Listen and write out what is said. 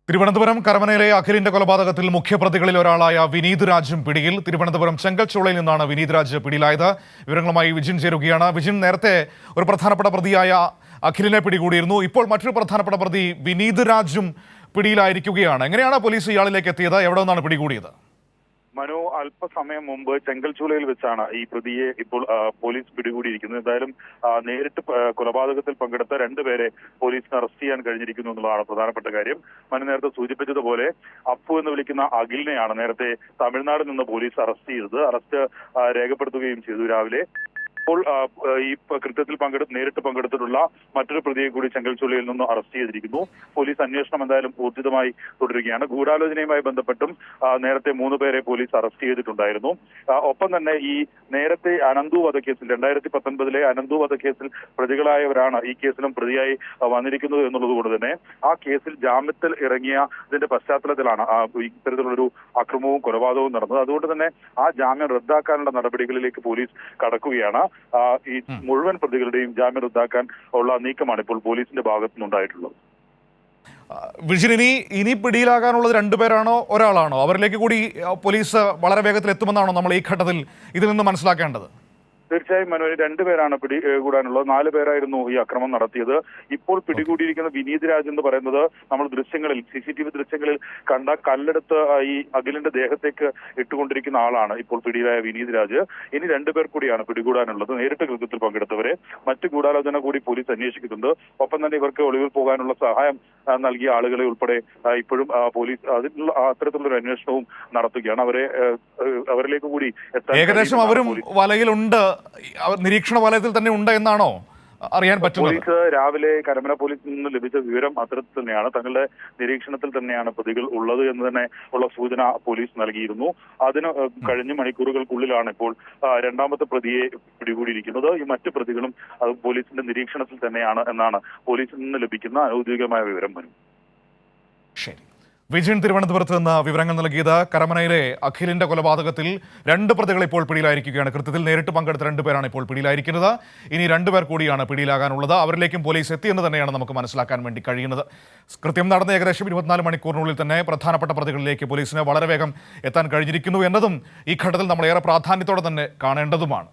തിരുവനന്തപുരം കരമനയിലെ അഖിലിന്റെ കൊലപാതകത്തിൽ മുഖ്യപ്രതികളിൽ ഒരാളായ വിനീത് രാജും പിടിയിൽ. തിരുവനന്തപുരം ചെങ്കൽച്ചോളയിൽ നിന്നാണ് വിനീത് രാജ് പിടിയിലായത്. വിവരങ്ങളുമായി വിജിൻ ചേരുകയാണ്. വിജിൻ, നേരത്തെ ഒരു പ്രധാനപ്പെട്ട പ്രതിയായ അഖിലിനെ പിടികൂടിയിരുന്നു. ഇപ്പോൾ മറ്റൊരു പ്രധാനപ്പെട്ട പ്രതി വിനീത് രാജും പിടിയിലായിരിക്കുകയാണ്. എങ്ങനെയാണ് പോലീസ് ഇയാളിലേക്ക് എത്തിയത്? എവിടെ നിന്നാണ് പിടികൂടിയത്? മനു, അല്പസമയം മുമ്പ് ചെങ്കൽച്ചൂലയിൽ വെച്ചാണ് ഈ പ്രതിയെ ഇപ്പോൾ പോലീസ് പിടികൂടിയിരിക്കുന്നത്. എന്തായാലും നേരിട്ട് കൊലപാതകത്തിൽ പങ്കെടുത്ത രണ്ടുപേരെ പോലീസിന് അറസ്റ്റ് ചെയ്യാൻ കഴിഞ്ഞിരിക്കുന്നു എന്നുള്ളതാണ് പ്രധാനപ്പെട്ട കാര്യം. മനു നേരത്തെ സൂചിപ്പിച്ചതുപോലെ അപ്പു എന്ന് വിളിക്കുന്ന അഖിലിനെയാണ് നേരത്തെ തമിഴ്നാട് നിന്ന് പോലീസ് അറസ്റ്റ് ചെയ്തത്. അറസ്റ്റ് രേഖപ്പെടുത്തുകയും ചെയ്തു രാവിലെ. ഇപ്പോൾ ഈ കൃത്യത്തിൽ നേരിട്ട് പങ്കെടുത്തിട്ടുള്ള മറ്റൊരു പ്രതിയെ കൂടി ചെങ്കൽച്ചൂലയിൽ നിന്ന് അറസ്റ്റ് ചെയ്തിരിക്കുന്നു. പോലീസ് അന്വേഷണം എന്തായാലും ഊർജിതമായി തുടരുകയാണ്. ഗൂഢാലോചനയുമായി ബന്ധപ്പെട്ടും നേരത്തെ 3 പേരെ പോലീസ് അറസ്റ്റ് ചെയ്തിട്ടുണ്ടായിരുന്നു. ഒപ്പം തന്നെ ഈ നേരത്തെ അനന്തു വധക്കേസിൽ 2019 അനന്തു വധക്കേസിൽ പ്രതികളായവരാണ് ഈ കേസിലും പ്രതിയായി വന്നിരിക്കുന്നത് എന്നുള്ളത് കൊണ്ട് തന്നെ ആ കേസിൽ ജാമ്യത്തിൽ ഇറങ്ങിയതിന്റെ പശ്ചാത്തലത്തിലാണ് ഇത്തരത്തിലുള്ളൊരു അക്രമവും കൊലപാതകവും നടന്നത്. അതുകൊണ്ട് തന്നെ ആ ജാമ്യം റദ്ദാക്കാനുള്ള നടപടികളിലേക്ക് പോലീസ് കടക്കുകയാണ്. ഈ മുഴുവൻ പ്രതികളുടെയും ജാമ്യം റദ്ദാക്കാൻ ഉള്ള നീക്കമാണ് ഇപ്പോൾ പോലീസിന്റെ ഭാഗത്തു നിന്നുണ്ടായിട്ടുള്ളത്. വിജിൻ, ഇനി പിടിയിലാകാനുള്ളത് രണ്ടുപേരാണോ ഒരാളാണോ? അവരിലേക്ക് കൂടി പോലീസ് വളരെ വേഗത്തിൽ എത്തുമെന്നാണോ നമ്മൾ ഈ ഘട്ടത്തിൽ ഇതിൽ നിന്ന് മനസ്സിലാക്കേണ്ടത്? തീർച്ചയായും മനു, 2 പേരാണ് പിടികൂടാനുള്ളത്. 4 പേരായിരുന്നു ഈ അക്രമം നടത്തിയത്. ഇപ്പോൾ പിടികൂടിയിരിക്കുന്ന വിനീത് രാജ് എന്ന് പറയുന്നത് നമ്മൾ ദൃശ്യങ്ങളിൽ CCTV ദൃശ്യങ്ങളിൽ കണ്ട കല്ലെടുത്ത് ഈ അഖിലിന്റെ ദേഹത്തേക്ക് ഇട്ടുകൊണ്ടിരിക്കുന്ന ആളാണ് ഇപ്പോൾ പിടിയിലായ വിനീത് രാജ്. ഇനി 2 പേർ കൂടിയാണ് പിടികൂടാനുള്ളത്. നേരിട്ട് കൃത്യത്തിൽ പങ്കെടുത്തവരെ. മറ്റ് ഗൂഢാലോചന കൂടി പോലീസ് അന്വേഷിക്കുന്നുണ്ട്. ഒപ്പം തന്നെ ഇവർക്ക് ഒളിവിൽ പോകാനുള്ള സഹായം നൽകിയ ആളുകളെ ഉൾപ്പെടെ ഇപ്പോഴും പോലീസ് അത്തരത്തിലുള്ളൊരു അന്വേഷണവും നടത്തുകയാണ്. അവരിലേക്ക് കൂടി ഏകദേശം അവരും വലയിലുണ്ട്, നിരീക്ഷണ വലയത്തിൽ തന്നെ ഉണ്ട് എന്നാണോ അറിയാൻ പറ്റുന്നത്? പോലീസ് രാവിലെ കരമന പോലീസിൽ നിന്ന് ലഭിച്ച വിവരം അത്തരത്തിൽ തന്നെയാണ്. തങ്ങളുടെ നിരീക്ഷണത്തിൽ തന്നെയാണ് പ്രതികൾ ഉള്ളത് എന്ന് തന്നെ ഉള്ള സൂചന പോലീസ് നൽകിയിരുന്നു. അതിന് കഴിഞ്ഞ മണിക്കൂറുകൾക്കുള്ളിലാണ് ഇപ്പോൾ രണ്ടാമത്തെ പ്രതിയെ പിടികൂടിയിരിക്കുന്നത്. ഈ മറ്റു പ്രതികളും അത് പോലീസിന്റെ നിരീക്ഷണത്തിൽ തന്നെയാണ് എന്നാണ് പോലീസിൽ നിന്ന് ലഭിക്കുന്ന ഔദ്യോഗികമായ വിവരം. ശരി, വിജിൻ തിരുവനന്തപുരത്ത് നിന്ന് വിവരങ്ങൾ നൽകിയത്. കരമനയിലെ അഖിലിന്റെ കൊലപാതകത്തിൽ 2 പ്രതികൾ ഇപ്പോൾ പിടിയിലായിരിക്കുകയാണ്. കൃത്യത്തിൽ നേരിട്ട് പങ്കെടുത്ത 2 പേരാണ് ഇപ്പോൾ പിടിയിലായിരിക്കുന്നത്. ഇനി 2 പേർ കൂടിയാണ് പിടിയിലാകാനുള്ളത്. അവരിലേക്കും പോലീസ് എത്തിയെന്ന് തന്നെയാണ് നമുക്ക് മനസ്സിലാക്കാൻ വേണ്ടി കഴിയുന്നത്. കൃത്യം നടന്ന ഏകദേശം 24 മണിക്കൂറിനുള്ളിൽ തന്നെ പ്രധാനപ്പെട്ട പ്രതികളിലേക്ക് പോലീസിന് വളരെ വേഗം എത്താൻ കഴിഞ്ഞിരിക്കുന്നു എന്നതും ഈ ഘട്ടത്തിൽ നമ്മൾ ഏറെ പ്രാധാന്യത്തോടെ തന്നെ കാണേണ്ടതുമാണ്.